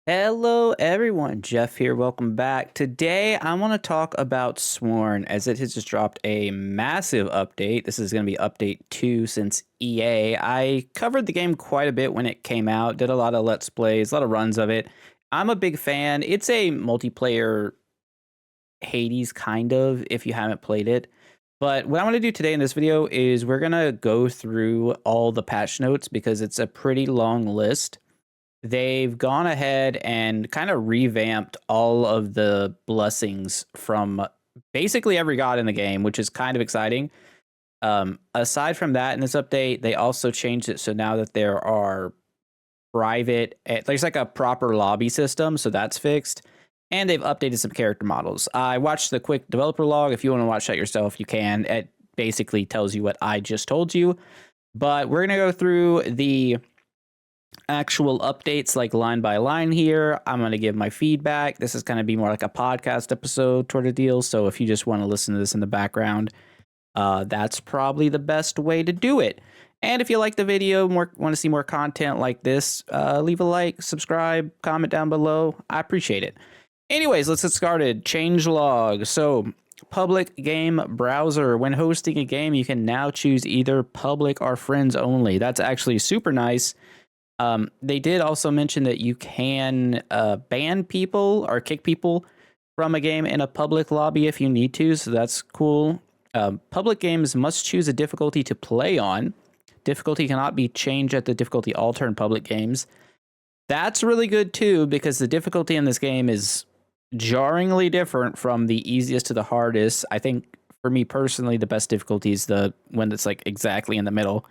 Hello everyone, Jeff here. Welcome back. Today I want to talk about Sworn as it has just dropped a massive update. This is going to be update 2 since EA. I covered the game quite a bit when it came out, did a lot of Let's Plays, a lot of runs of it. I'm a big fan. It's a multiplayer Hades kind of if you haven't played it. But what I want to do today in this video is we're going to go through all the patch notes because it's a pretty long list. They've gone ahead and kind of revamped all of the blessings from basically every god in the game, which is kind of exciting. Aside from that, in this update, they also changed it so now that there are there's like a proper lobby system, so that's fixed. And they've updated some character models. I watched the quick developer log. If you want to watch that yourself, you can. It basically tells you what I just told you. But we're going to go through the actual updates like line by line here. I'm going to give my feedback. This is going to be more like a podcast episode sort of deal. So if you just want to listen to this in the background, that's probably the best way to do it. And if you like the video, want to see more content like this, leave a like, subscribe, comment down below. I appreciate it. Anyways, let's get started. Changelog. So public game browser. When hosting a game, you can now choose either public or friends only. That's actually super nice. They did also mention that you can ban people or kick people from a game in a public lobby if you need to, so that's cool. Public games must choose a difficulty to play on. Difficulty cannot be changed at the difficulty altar in public games. That's really good too, because the difficulty in this game is jarringly different from the easiest to the hardest. I think for me personally, the best difficulty is the one that's like exactly in the middle.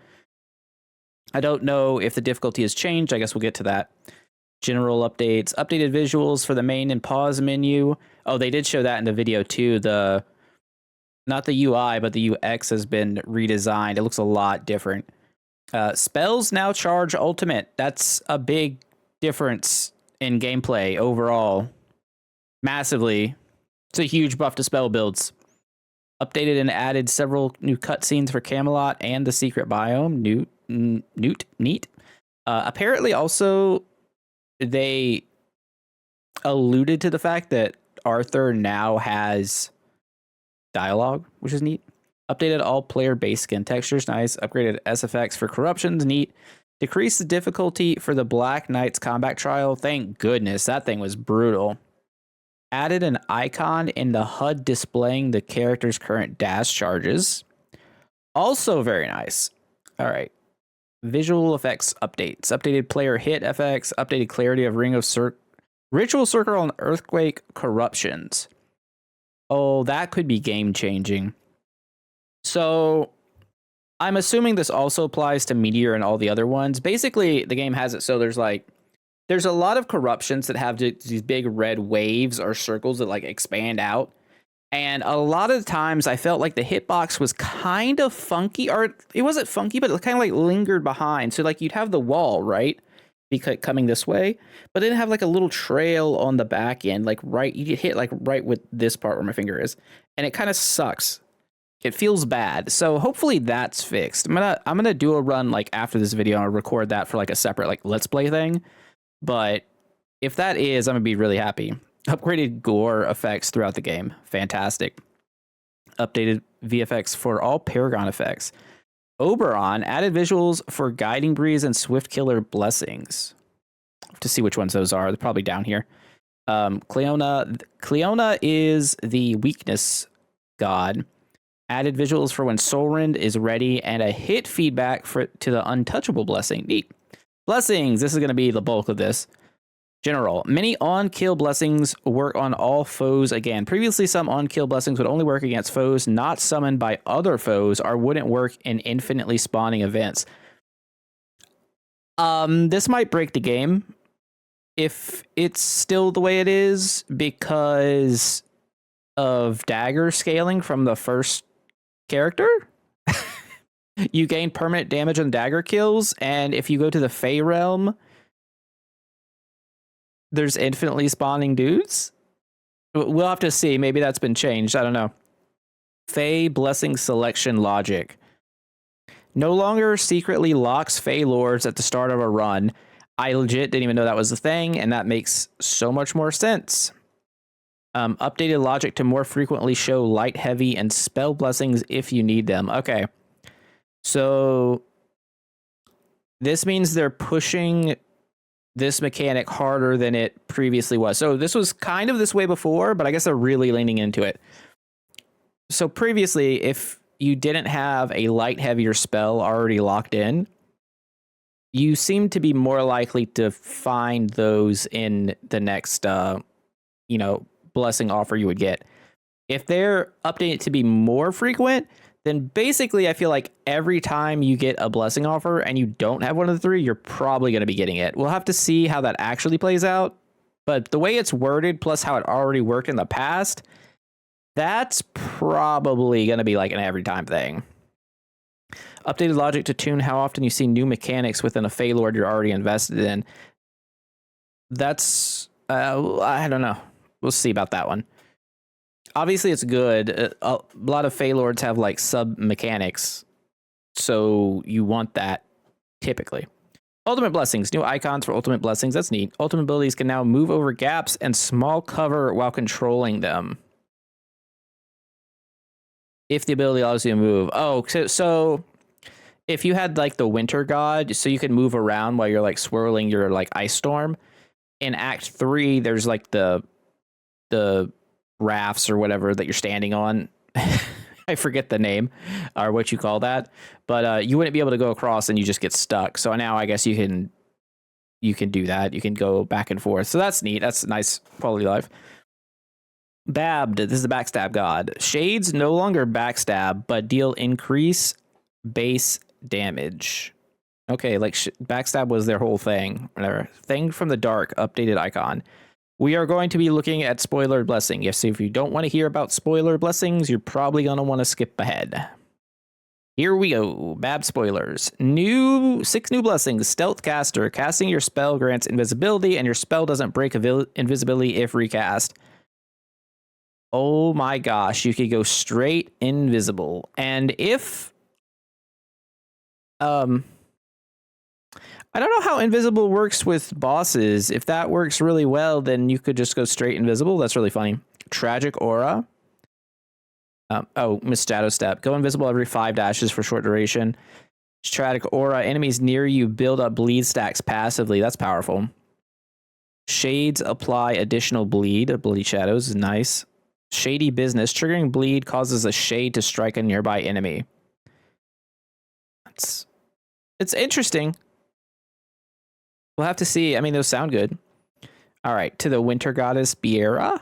I don't know if the difficulty has changed. I guess we'll get to that. General updates, updated visuals for the main and pause menu. Oh, they did show that in the video too. Not the UI, but the UX has been redesigned. It looks a lot different. Spells now charge ultimate. That's a big difference in gameplay overall. Massively. It's a huge buff to spell builds. Updated and added several new cutscenes for Camelot and the secret biome. Neat. Apparently, also, they alluded to the fact that Arthur now has dialogue, which is neat. Updated all player base skin textures, nice. Upgraded SFX for corruptions, neat. Decreased the difficulty for the Black Knight's combat trial. Thank goodness, that thing was brutal. Added an icon in the HUD displaying the character's current dash charges. Also very nice. All right. Visual effects updates. Updated player hit FX. Updated clarity of Ritual Circle and Earthquake corruptions. Oh, that could be game changing. So I'm assuming this also applies to Meteor and all the other ones. Basically, the game has it so there's a lot of corruptions that have these big red waves or circles that like expand out. And a lot of the times I felt like the hitbox was kind of funky, or it wasn't funky, but it kind of like lingered behind. So like you'd have the wall, right? Because coming this way, but then have like a little trail on the back end, like you hit like right with this part where my finger is. And it kind of sucks. It feels bad. So hopefully that's fixed. I'm gonna do a run like after this video and record that for like a separate like let's play thing. But if that is, I'm going to be really happy. Upgraded gore effects throughout the game. Fantastic. Updated VFX for all Paragon effects. Oberon added visuals for Guiding Breeze and Swift Killer Blessings. To see which ones those are. They're probably down here. Cleona is the weakness god. Added visuals for when Solrend is ready and a hit feedback to the Untouchable Blessing. Neat. Blessings. This is going to be the bulk of this. General. Many on-kill blessings work on all foes again. Previously, some on-kill blessings would only work against foes not summoned by other foes or wouldn't work in infinitely spawning events. This might break the game if it's still the way it is because of dagger scaling from the first character. You gain permanent damage on dagger kills, and if you go to the Fey realm, there's infinitely spawning dudes. We'll have to see. Maybe that's been changed. I don't know. Fey blessing selection logic. No longer secretly locks Fey lords at the start of a run. I legit didn't even know that was a thing, and that makes so much more sense. Updated logic to more frequently show light, heavy, and spell blessings if you need them. Okay. So this means they're pushing this mechanic harder than it previously was. So this was kind of this way before, but I guess they're really leaning into it. So previously, if you didn't have a light, heavier spell already locked in, you seem to be more likely to find those in the next, blessing offer you would get. If they're updated to be more frequent, then basically I feel like every time you get a blessing offer and you don't have one of the three, you're probably going to be getting it. We'll have to see how that actually plays out. But the way it's worded, plus how it already worked in the past, that's probably going to be like an every time thing. Updated logic to tune how often you see new mechanics within a Fey Lord you're already invested in. That's, I don't know. We'll see about that one. Obviously, it's good. A lot of Fey Lords have like sub mechanics, so you want that typically. Ultimate blessings, new icons for ultimate blessings. That's neat. Ultimate abilities can now move over gaps and small cover while controlling them. If the ability allows you to move. Oh, so if you had like the Winter God, so you can move around while you're like swirling your like ice storm. In Act 3, there's like the rafts or whatever that you're standing on. I forget the name or what you call that, but you wouldn't be able to go across and you just get stuck. So now I guess you can do that. You can go back and forth. So that's neat. That's nice quality of life. Badb, this is the backstab god. Shades no longer backstab, but deal increase base damage. Okay, like backstab was their whole thing. Whatever. Thing from the dark, updated icon. We are going to be looking at spoiler blessing. Yes, if you don't want to hear about spoiler blessings, you're probably going to want to skip ahead. Here we go. Badb spoilers. 6 new blessings. Stealth caster. Casting your spell grants invisibility, and your spell doesn't break invisibility if recast. Oh my gosh, you could go straight invisible. And if I don't know how invisible works with bosses. If that works really well, then you could just go straight invisible. That's really funny. Tragic aura. Miss Shadow Step. Go invisible every 5 dashes for short duration. Tragic aura. Enemies near you build up bleed stacks passively. That's powerful. Shades apply additional bleed. Bleed shadows is nice. Shady business. Triggering bleed causes a shade to strike a nearby enemy. It's interesting. We'll have to see. I mean, those sound good. All right, to the Winter Goddess Beira.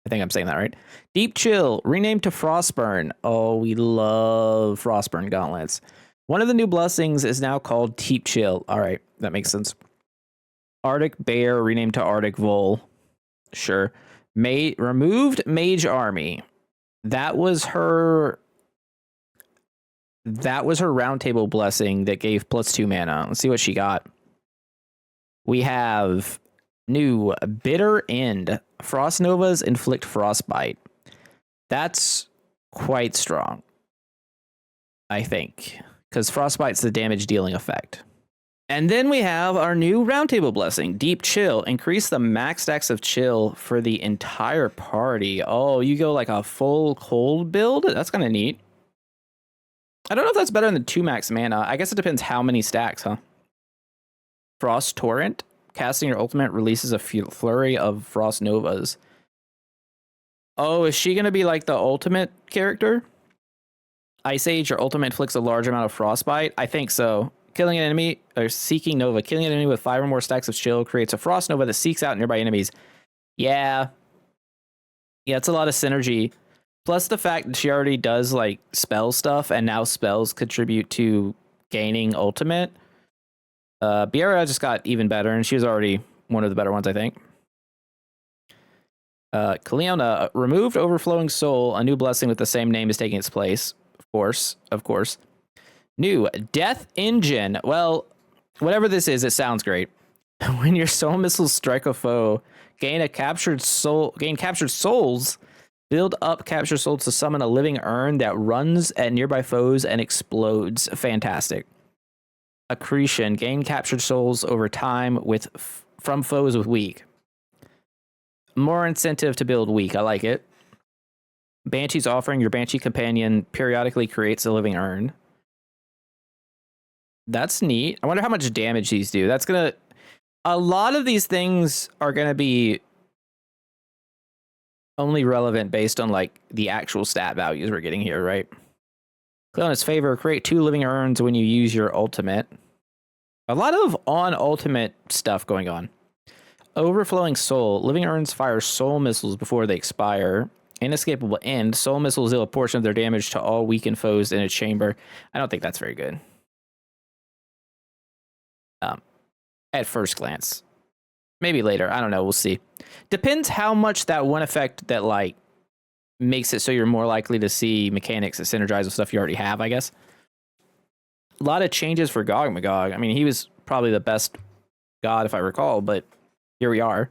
I think I'm saying that right. Deep Chill, renamed to Frostburn. Oh, we love Frostburn gauntlets. One of the new blessings is now called Deep Chill. All right, that makes sense. Arctic Bear, renamed to Arctic Vole. Sure. Removed Mage Army. That was her roundtable blessing that gave +2 mana. Let's see what she got. We have new Bitter End. Frost Novas inflict frostbite. That's quite strong, I think, because frostbite's the damage dealing effect. And then we have our new roundtable blessing, Deep Chill. Increase the max stacks of chill for the entire party. Oh, you go like a full cold build? That's kind of neat. I don't know if that's better than 2 max mana. I guess it depends how many stacks, huh? Frost Torrent. Casting your ultimate releases a flurry of Frost Novas. Oh, is she going to be like the ultimate character? Ice Age, your ultimate inflicts a large amount of frostbite? I think so. Killing an enemy, or Seeking Nova. Killing an enemy with 5 or more stacks of chill creates a Frost Nova that seeks out nearby enemies. Yeah. Yeah, it's a lot of synergy. Plus the fact that she already does like spell stuff, and now spells contribute to gaining ultimate. Beira just got even better, and she was already one of the better ones, I think. Cleona, removed Overflowing Soul. A new blessing with the same name is taking its place. Of course. New Death Engine. Well, whatever this is, it sounds great. When your soul missiles strike a foe, gain captured souls. Build up captured souls to summon a living urn that runs at nearby foes and explodes. Fantastic. accretion. Gain captured souls over time from foes with weak. More incentive to build weak. I like it. Banshee's offering. Your Banshee companion periodically creates a living urn. That's neat. I wonder how much damage these do. That's gonna... A lot of these things are gonna be only relevant based on like the actual stat values we're getting here, right? Cleona's favor, create 2 living urns when you use your ultimate. A lot of on ultimate stuff going on. Overflowing soul. Living urns fire soul missiles before they expire. Inescapable end. Soul missiles deal a portion of their damage to all weakened foes in a chamber. I don't think that's very good. At first glance. Maybe later. I don't know. We'll see. Depends how much that one effect that like makes it so you're more likely to see mechanics that synergize with stuff you already have, I guess. A lot of changes for Gogmagog. I mean, he was probably the best god if I recall, but here we are.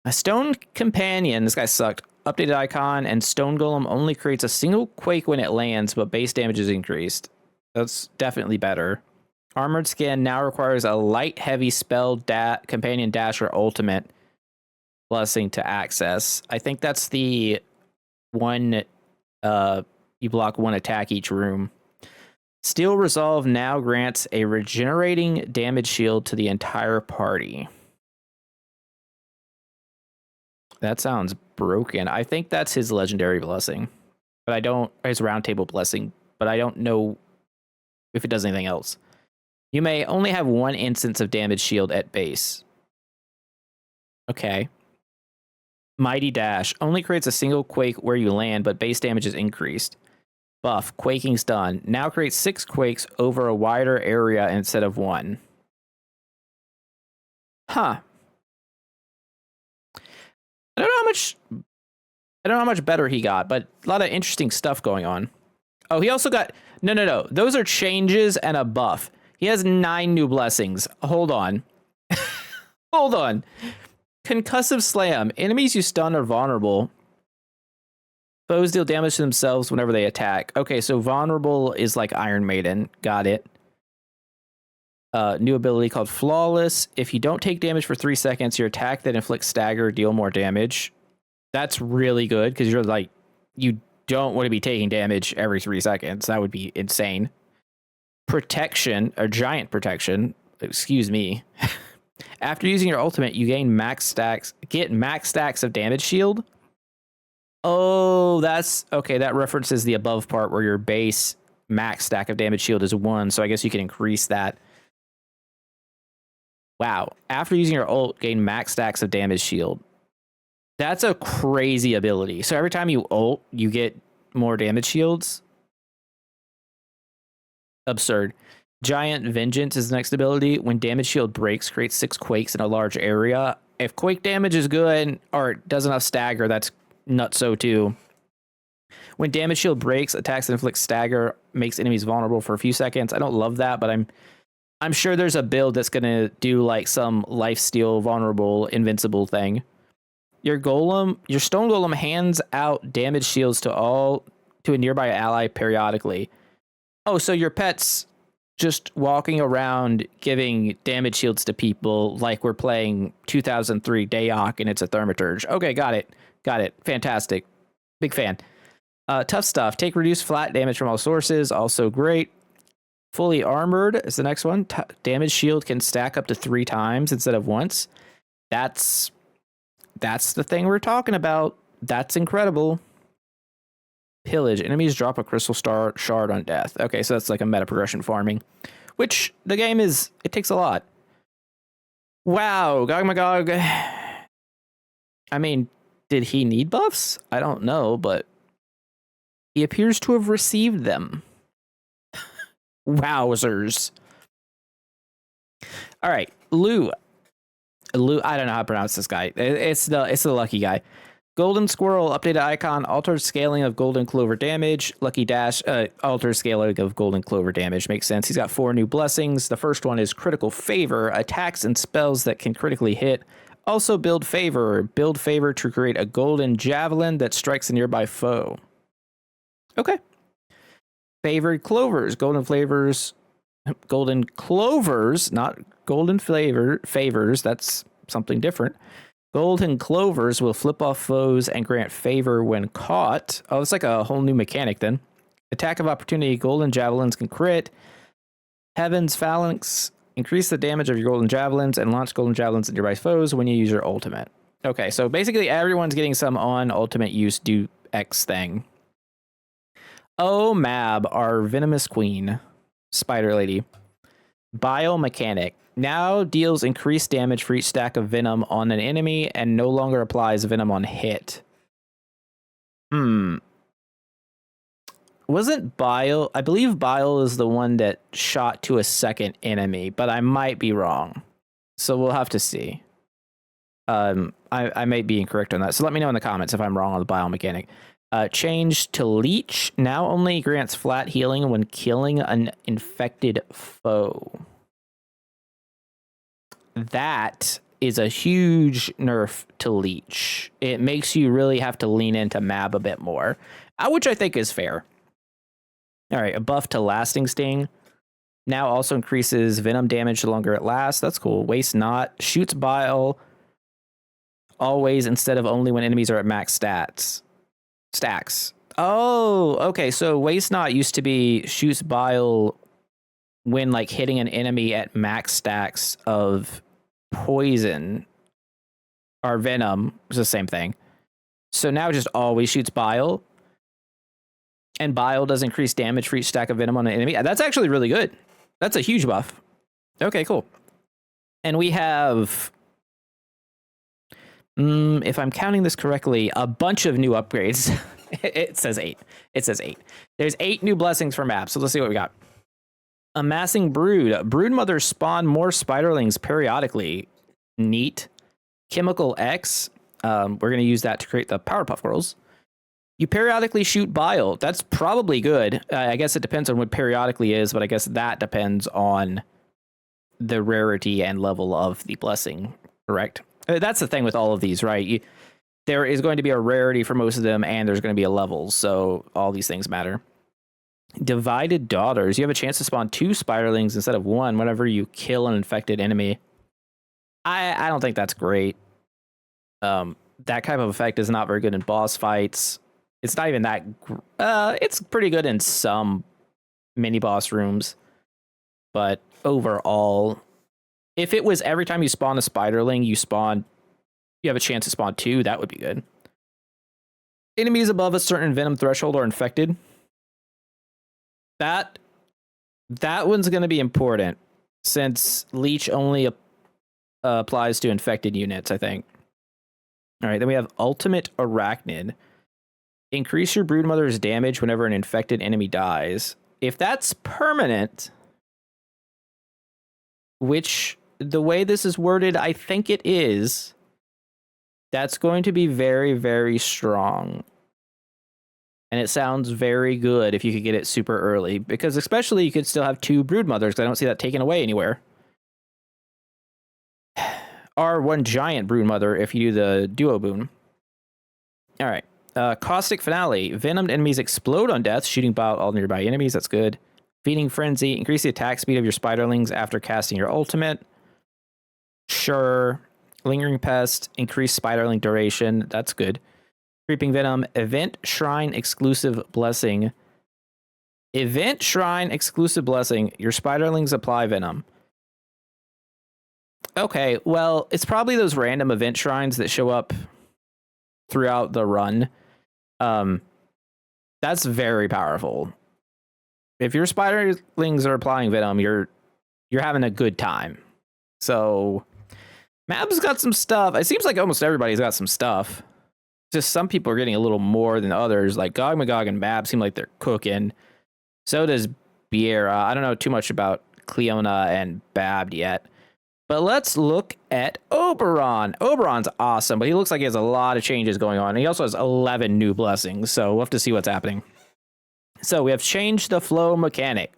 A stone companion. This guy sucked. Updated icon, and stone golem only creates a single quake when it lands, but base damage is increased. That's definitely better. Armored skin now requires a light heavy spell companion dash or ultimate blessing to access. I think that's the one you block 1 attack each room. Steel Resolve now grants a regenerating damage shield to the entire party. That sounds broken. I think that's his legendary blessing. But I don't... His round table blessing. But I don't know if it does anything else. You may only have 1 instance of damage shield at base. Okay. Mighty Dash. Only creates a single quake where you land, but base damage is increased. Buff. Quaking's done. Now creates 6 quakes over a wider area instead of 1. Huh. I don't know how much better he got, but a lot of interesting stuff going on. Oh, he also got... No. Those are changes and a buff. He has 9 new blessings. Hold on. Hold on. Concussive Slam. Enemies you stun are vulnerable. Foes deal damage to themselves whenever they attack. Okay, so vulnerable is like Iron Maiden. Got it. New ability called Flawless. If you don't take damage for 3 seconds, your attack that inflicts stagger deal more damage. That's really good because you're like, you don't want to be taking damage every 3 seconds. That would be insane. Protection, or giant protection. Excuse me. After using your ultimate, you gain max stacks of damage shield. Oh, that's okay. That references the above part where your base max stack of damage shield is 1. So I guess you can increase that. Wow. After using your ult, gain max stacks of damage shield. That's a crazy ability. So every time you ult, you get more damage shields. Absurd. Giant Vengeance is the next ability. When damage shield breaks, creates 6 quakes in a large area. If quake damage is good or it does enough stagger, that's nutso too. When damage shield breaks, attacks that inflict stagger makes enemies vulnerable for a few seconds. I don't love that, but I'm sure there's a build that's gonna do like some lifesteal vulnerable invincible thing. Your stone golem hands out damage shields to a nearby ally periodically. Oh, so your pet's just walking around giving damage shields to people like we're playing 2003 Dayak and it's a Thaumaturge. Okay, got it. Fantastic. Big fan. Tough stuff. Take reduced flat damage from all sources. Also great. Fully armored is the next one. Damage shield can stack up to 3 times instead of once. That's the thing we're talking about. That's incredible. Pillage. Enemies drop a crystal shard on death. Okay, so that's like a meta progression farming, which the game is, it takes a lot. Wow, Gogmagog. I mean, did he need buffs? I don't know, but he appears to have received them. Wowzers. All right, Lugh. I don't know how to pronounce this guy. It's the lucky guy. Golden Squirrel, updated icon, altered scaling of Golden Clover damage. Lucky Dash, altered scaling of Golden Clover damage. Makes sense. He's got 4 new blessings. The first one is Critical Favor, attacks and spells that can critically hit. Also Build Favor. Build Favor to create a golden javelin that strikes a nearby foe. Okay. Favored Clovers, Golden Flavors Golden clovers, not golden favors. That's something different. Golden clovers will flip off foes and grant favor when caught. Oh, it's like a whole new mechanic then. Attack of opportunity. Golden javelins can crit. Heaven's phalanx. Increase the damage of your golden javelins and launch golden javelins at nearby foes when you use your ultimate. Okay, so basically everyone's getting some on ultimate use do X thing. Oh, Mab, our venomous queen. Spider lady. Biomechanic. Now deals increased damage for each stack of venom on an enemy and no longer applies venom on hit. Wasn't Bile? I believe Bile is the one that shot to a second enemy, but I might be wrong. So we'll have to see. I may be incorrect on that. So let me know in the comments if I'm wrong on the biomechanic. Change to Leech. Now only grants flat healing when killing an infected foe. That is a huge nerf to Leech. It makes you really have to lean into Mab a bit more, which I think is fair. All right, a buff to Lasting Sting. Now also increases venom damage the longer it lasts. That's cool. Waste Not. Shoots Bile always instead of only when enemies are at max stats. Stacks. Oh, okay. So Waste Not used to be shoots Bile when like hitting an enemy at max stacks of poison or venom. It's the same thing. So now it just always shoots Bile. And Bile does increase damage for each stack of venom on an enemy. That's actually really good. That's a huge buff. Okay, cool. And we have, if I'm counting this correctly, a bunch of new upgrades. It says 8. It says 8. There's 8 new blessings for maps. So let's see what we got. Amassing Brood. Broodmothers spawn more spiderlings periodically. Neat. Chemical X. We're going to use that to create the Powerpuff Girls. You periodically shoot Bile. That's probably good. I guess it depends on what periodically is, but I guess that depends on the rarity and level of the blessing, correct? That's the thing with all of these, right? There is going to be a rarity for most of them, and there's going to be a level, so all these things matter. Divided Daughters. You have a chance to spawn 2 spiderlings instead of 1 whenever you kill an infected enemy. I don't think that's great. That type of effect is not very good in boss fights. It's not even that... it's pretty good in some mini-boss rooms. But overall, if it was every time you spawn a spiderling, you have a chance to spawn 2, that would be good. Enemies above a certain venom threshold are infected. That one's going to be important, since Leech only applies to infected units, I think. All right, then we have Ultimate Arachnid. Increase your broodmother's damage whenever an infected enemy dies. If that's permanent, which the way this is worded, I think it is, that's going to be very, very strong. And it sounds very good if you could get it super early, because especially you could still have 2 broodmothers, because I don't see that taken away anywhere. Or 1 giant broodmother if you do the duo boon. All right. Caustic Finale. Venomed enemies explode on death, shooting about all nearby enemies. That's good. Feeding Frenzy. Increase the attack speed of your spiderlings after casting your ultimate. Sure. Lingering Pest. Increase spiderling duration. That's good. Creeping Venom. Event Shrine Exclusive Blessing. Event Shrine Exclusive Blessing. Your spiderlings apply venom. Okay, well, it's probably those random event shrines that show up throughout the run. That's very powerful. If your spiderlings are applying venom, you're having a good time. So Mab's got some stuff. It seems like almost everybody's got some stuff. Just some people are getting a little more than others. Like Gogmagog and Mab seem like they're cooking. So does Beira. I don't know too much about Cleona and Badb yet. But let's look at Oberon. Oberon's awesome, but he looks like he has a lot of changes going on. And he also has 11 new blessings, so we'll have to see what's happening. So we have changed the flow mechanic.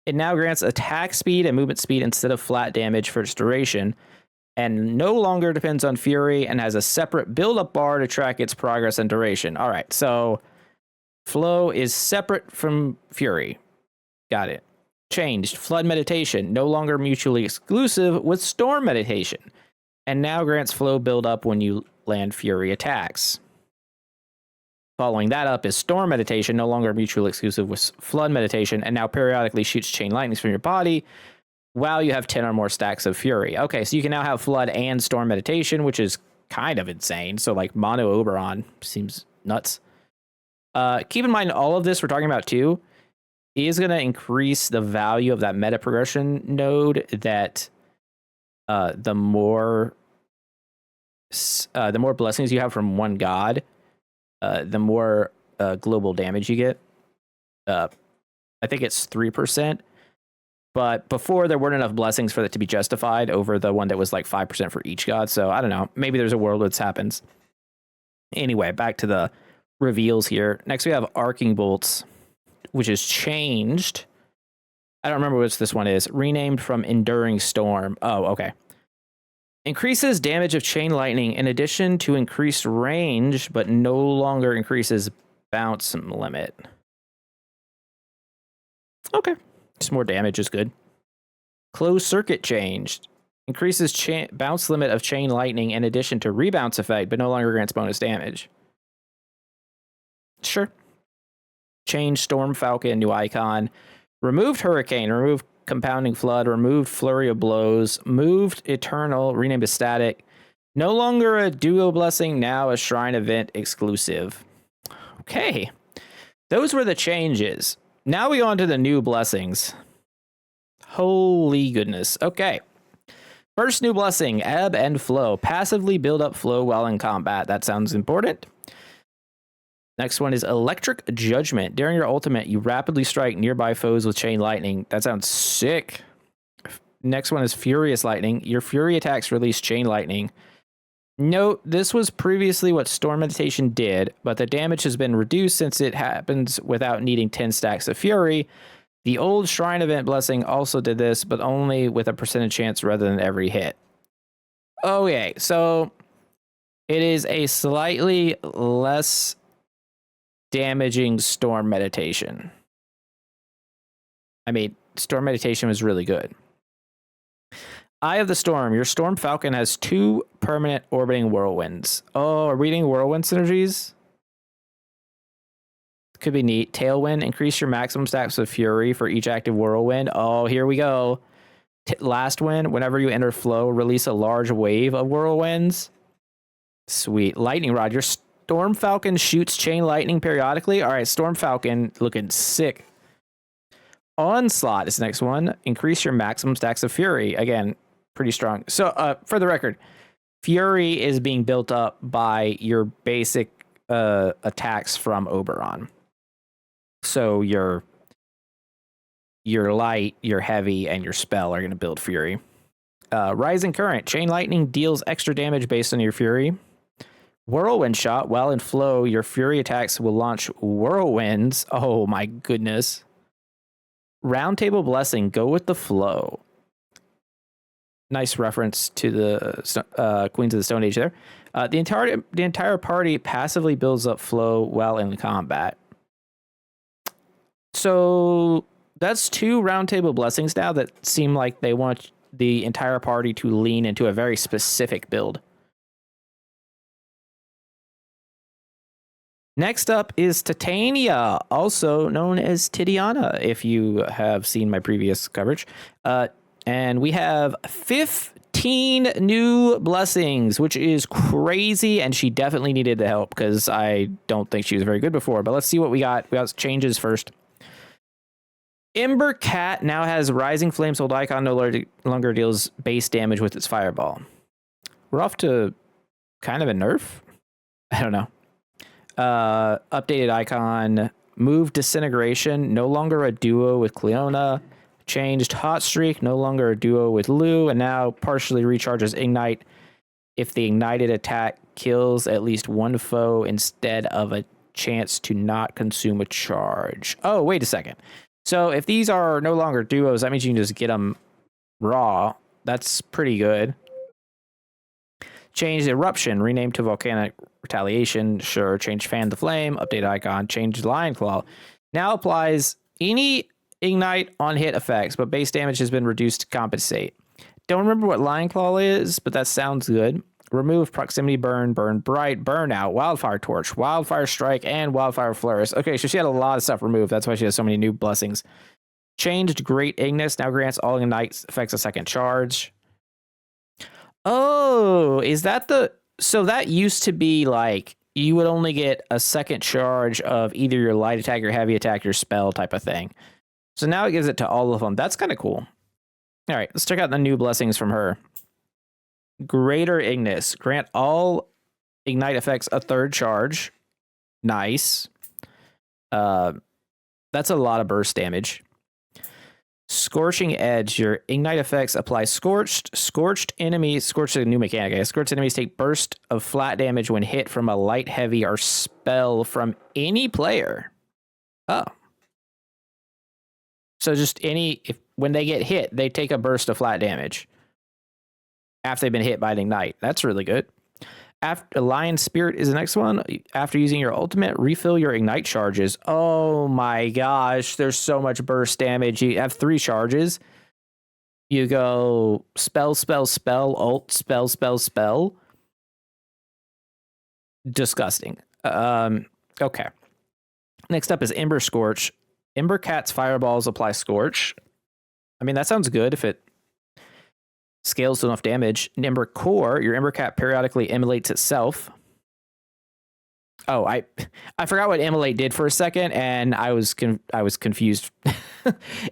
It now grants attack speed and movement speed instead of flat damage for its duration, and no longer depends on Fury and has a separate build-up bar to track its progress and duration. All right, so flow is separate from Fury. Got it. Changed. Flood Meditation, no longer mutually exclusive with Storm Meditation, and now grants flow buildup when you land Fury attacks. Following that up is Storm Meditation, no longer mutually exclusive with Flood Meditation, and now periodically shoots chain lightnings from your body while you have 10 or more stacks of Fury. Okay, so you can now have Flood and Storm Meditation, which is kind of insane. So like mono Oberon seems nuts. Keep in mind, all of this we're talking about too is going to increase the value of that meta progression node that the more blessings you have from one god, the more global damage you get. I think it's 3%. But before, there weren't enough blessings for that to be justified over the one that was like 5% for each god. So I don't know. Maybe there's a world where this happens. Anyway, back to the reveals here. Next, we have Arcing Bolts, which is changed. I don't remember which this one is. Renamed from Enduring Storm. Oh, okay. Increases damage of chain lightning in addition to increased range, but no longer increases bounce limit. Okay. Just more damage is good. Closed circuit changed. Increases bounce limit of chain lightning in addition to rebounce effect, but no longer grants bonus damage. Sure. Changed Storm Falcon, new icon. Removed Hurricane, removed Compounding Flood, removed Flurry of Blows, moved Eternal, renamed to Static. No longer a duo blessing, now a Shrine event exclusive. Okay. Those were the changes. Now we go on to the new blessings. Holy goodness. Okay. First new blessing, Ebb and Flow. Passively build up flow while in combat. That sounds important. Next one is Electric Judgment. During your ultimate, you rapidly strike nearby foes with chain lightning. That sounds sick. Next one is Furious Lightning. Your Fury attacks release chain lightning. Note, this was previously what Storm Meditation did, but the damage has been reduced since it happens without needing 10 stacks of Fury. The old Shrine event blessing also did this, but only with a percentage chance rather than every hit. Okay, so it is a slightly less damaging Storm Meditation. I mean, Storm Meditation was really good. Eye of the Storm. Your Storm Falcon has 2 permanent orbiting whirlwinds. Oh, are we getting whirlwind synergies? Could be neat. Tailwind. Increase your maximum stacks of Fury for each active whirlwind. Oh, here we go. Last wind. Whenever you enter flow, release a large wave of whirlwinds. Sweet. Lightning Rod. Your Storm Falcon shoots chain lightning periodically. All right, Storm Falcon looking sick. Onslaught is the next one. Increase your maximum stacks of Fury. Again, pretty strong. So for the record, Fury is being built up by your basic attacks from Oberon. So your light, your heavy, and your spell are going to build Fury. Rising Current. Chain lightning deals extra damage based on your Fury. Whirlwind Shot. While in flow, your Fury attacks will launch whirlwinds. Oh my goodness. Roundtable Blessing. Go with the flow. Nice reference to the Queens of the Stone Age there. The entire party passively builds up flow while in combat. So that's 2 roundtable blessings now that seem like they want the entire party to lean into a very specific build. Next up is Titania, also known as Titania, if you have seen my previous coverage. And we have 15 new blessings, which is crazy, and she definitely needed the help because I don't think she was very good before. But let's see what we got. We got changes first. Ember Cat now has Rising Flames hold icon, no longer deals base damage with its fireball. We're off to kind of a nerf? I don't know. Updated icon, moved Disintegration, no longer a duo with Cleona, changed Hot Streak, no longer a duo with Lugh, and now partially recharges Ignite if the ignited attack kills at least one foe instead of a chance to not consume a charge. Oh, wait a second. So if these are no longer duos, that means you can just get them raw. That's pretty good. Changed Eruption, renamed to Volcanic Retaliation. Sure. Change Fan the Flame, update icon, change Lion Claw. Now applies any Ignite on hit effects, but base damage has been reduced to compensate. Don't remember what Lion Claw is, but that sounds good. Remove proximity burn, burn bright, burnout, wildfire torch, wildfire strike, and wildfire flourish. Okay, so she had a lot of stuff removed. That's why she has so many new blessings. Changed Great Ignis. Now grants all Ignite effects a second charge. Oh, is that the... So that used to be like, you would only get a second charge of either your light attack, your heavy attack, your spell type of thing. So now it gives it to all of them. That's kind of cool. All right, let's check out the new blessings from her. Greater Ignis. Grant all Ignite effects a third charge. Nice. That's a lot of burst damage. Scorching Edge. Your Ignite effects apply scorched enemies. Scorched is a new mechanic, I guess. Scorched enemies take burst of flat damage when hit from a light, heavy, or spell from any player. Oh. So just when they get hit, they take a burst of flat damage after they've been hit by an Ignite. That's really good. After Lion Spirit is the next one. After using your ultimate, refill your Ignite charges. Oh my gosh, there's so much burst damage. You have 3 charges. You go spell, spell, spell, ult, spell, spell, spell. Disgusting. Okay. Next up is Ember Scorch. Ember Cat's fireballs apply Scorch. I mean, that sounds good if it scales to enough damage. Ember Core, your Ember Cat periodically immolates itself. Oh, I forgot what immolate did for a second, and I was confused.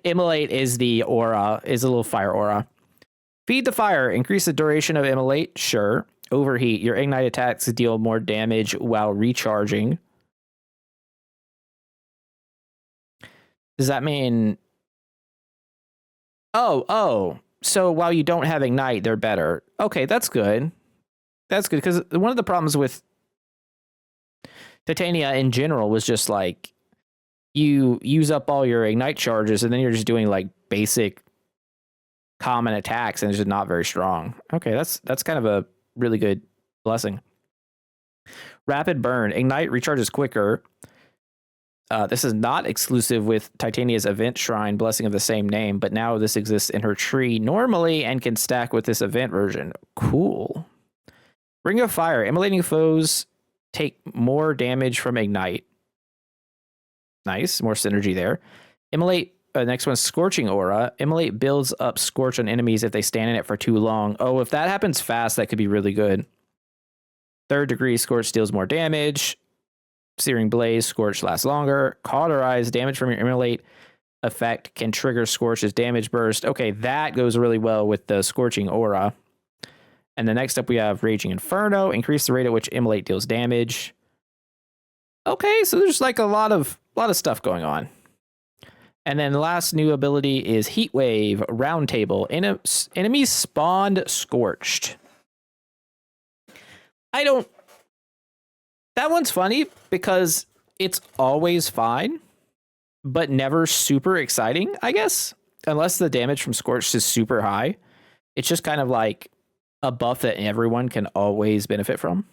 Immolate is the aura, is a little fire aura. Feed the fire, increase the duration of immolate. Sure. Overheat, your Ignite attacks deal more damage while recharging. Does that mean... Oh. So while you don't have Ignite, they're better. Okay, that's good. That's good, because one of the problems with Titania in general was just like, you use up all your Ignite charges, and then you're just doing like basic common attacks, and it's just not very strong. Okay, that's kind of a really good blessing. Rapid Burn. Ignite recharges quicker. This is not exclusive with Titania's Event Shrine Blessing of the same name, but now this exists in her tree normally and can stack with this event version. Cool. Ring of Fire. Immolating foes take more damage from Ignite. Nice. More synergy there. Immolate. Next one's Scorching Aura. Immolate builds up Scorch on enemies if they stand in it for too long. Oh, if that happens fast, that could be really good. Third degree Scorch deals more damage. Searing Blaze, Scorch lasts longer. Cauterize, damage from your Immolate effect can trigger Scorch's damage burst. Okay, that goes really well with the Scorching Aura. And the next up we have Raging Inferno. Increase the rate at which Immolate deals damage. Okay, so there's like a lot of stuff going on. And then the last new ability is Heat Wave, Round Table. Enemies spawned scorched. That one's funny because it's always fine, but never super exciting, I guess. Unless the damage from Scorched is super high. It's just kind of like a buff that everyone can always benefit from.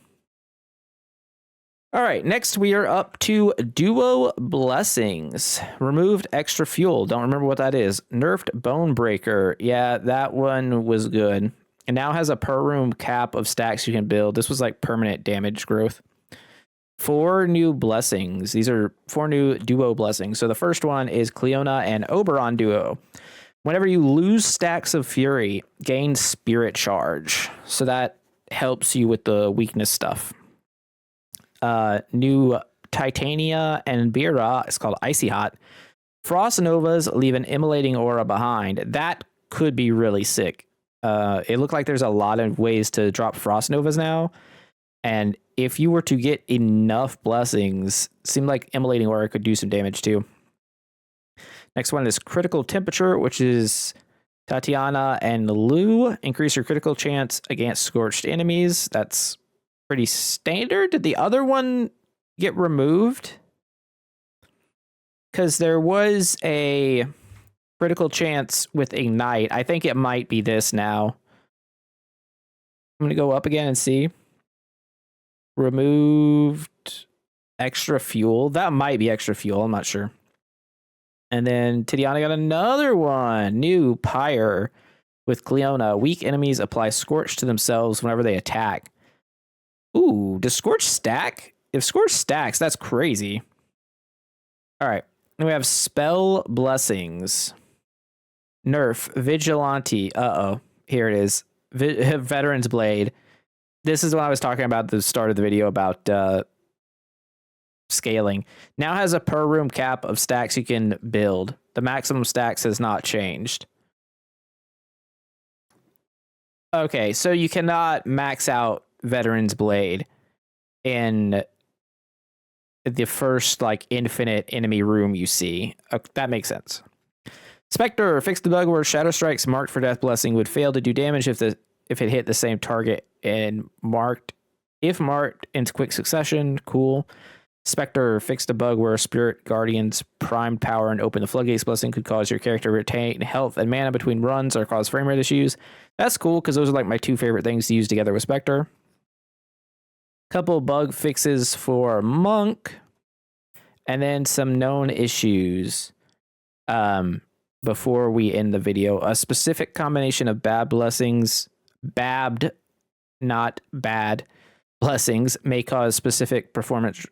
All right, next we are up to Duo Blessings. Removed Extra Fuel. Don't remember what that is. Nerfed Bone Breaker. Yeah, that one was good. It now has a per room cap of stacks you can build. This was like permanent damage growth. 4 new blessings. These are 4 new duo blessings. So the first one is Cleona and Oberon duo. Whenever you lose stacks of fury, gain spirit charge. So that helps you with the weakness stuff. New Titania and Beira is called Icy Hot. Frost Novas leave an immolating aura behind. That could be really sick. It looked like there's a lot of ways to drop Frost Novas now. And if you were to get enough blessings, seemed like immolating aura could do some damage too. Next one is Critical Temperature, which is Titania and Lugh. Increase your critical chance against scorched enemies. That's pretty standard. Did the other one get removed? Because there was a critical chance with Ignite. I think it might be this now. I'm going to go up again and see. Removed extra fuel. That might be extra fuel. I'm not sure. And then Titania got another one. New Pyre with Cleona. Weak enemies apply Scorch to themselves whenever they attack. Ooh, does Scorch stack? If Scorch stacks, that's crazy. All right. And we have Spell Blessings. Nerf. Vigilante. Uh-oh. Here it is. Veteran's Blade. This is what I was talking about at the start of the video about scaling. Now has a per room cap of stacks you can build. The maximum stacks has not changed. Okay, so you cannot max out Veteran's Blade in the first like infinite enemy room you see. That makes sense. Spectre, fix the bug where Shadow Strikes marked for Death Blessing would fail to do damage if it hit the same target and marked in quick succession. Cool. Spectre, fix the bug where Spirit Guardian's primed power and open the floodgates blessing could cause your character to retain health and mana between runs or cause frame rate issues. That's cool because those are like my two favorite things to use together with Spectre. Couple bug fixes for Monk, and then some known issues. Before we end the video, a specific combination of bad blessings, babbed, not bad blessings, may cause performance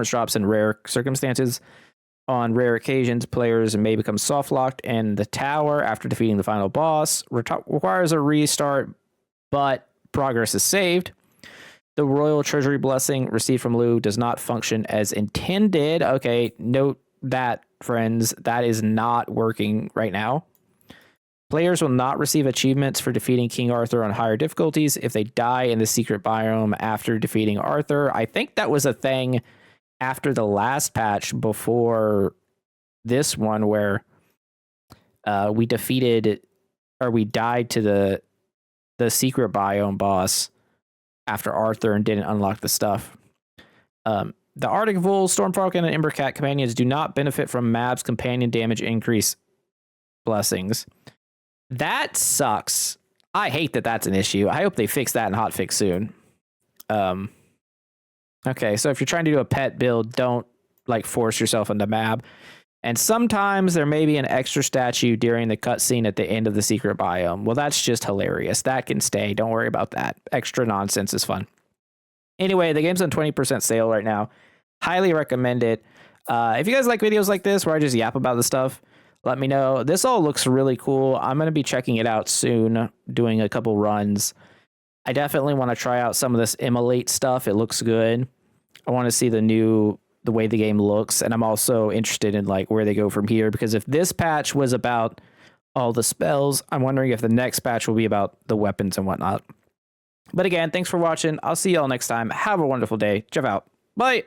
drops in rare circumstances. On rare occasions, players may become soft locked in the tower after defeating the final boss. Requires a restart, but progress is saved. The Royal Treasury Blessing received from Lugh does not function as intended. Okay, note that, friends, that is not working right now. Players will not receive achievements for defeating King Arthur on higher difficulties if they die in the secret biome after defeating Arthur. I think that was a thing after the last patch before this one where we died to the secret biome boss after Arthur and didn't unlock the stuff. The Arctic Vole, Stormfalcon, and Embercat companions do not benefit from Mab's companion damage increase blessings. That sucks. I hate that that's an issue. I hope they fix that in hotfix soon. Okay, so if you're trying to do a pet build, don't like force yourself into Mab. And sometimes there may be an extra statue during the cutscene at the end of the secret biome. Well, that's just hilarious. That can stay. Don't worry about that. Extra nonsense is fun. Anyway, the game's on 20% sale right now. Highly recommend it. If you guys like videos like this where I just yap about the stuff, let me know. This all looks really cool. I'm going to be checking it out soon, doing a couple runs. I definitely want to try out some of this immolate stuff. It looks good. I want to see the way the game looks, and I'm also interested in like where they go from here, because if this patch was about all the spells, I'm wondering if the next patch will be about the weapons and whatnot. But again, thanks for watching. I'll see y'all next time. Have a wonderful day. Jeff out. Bye.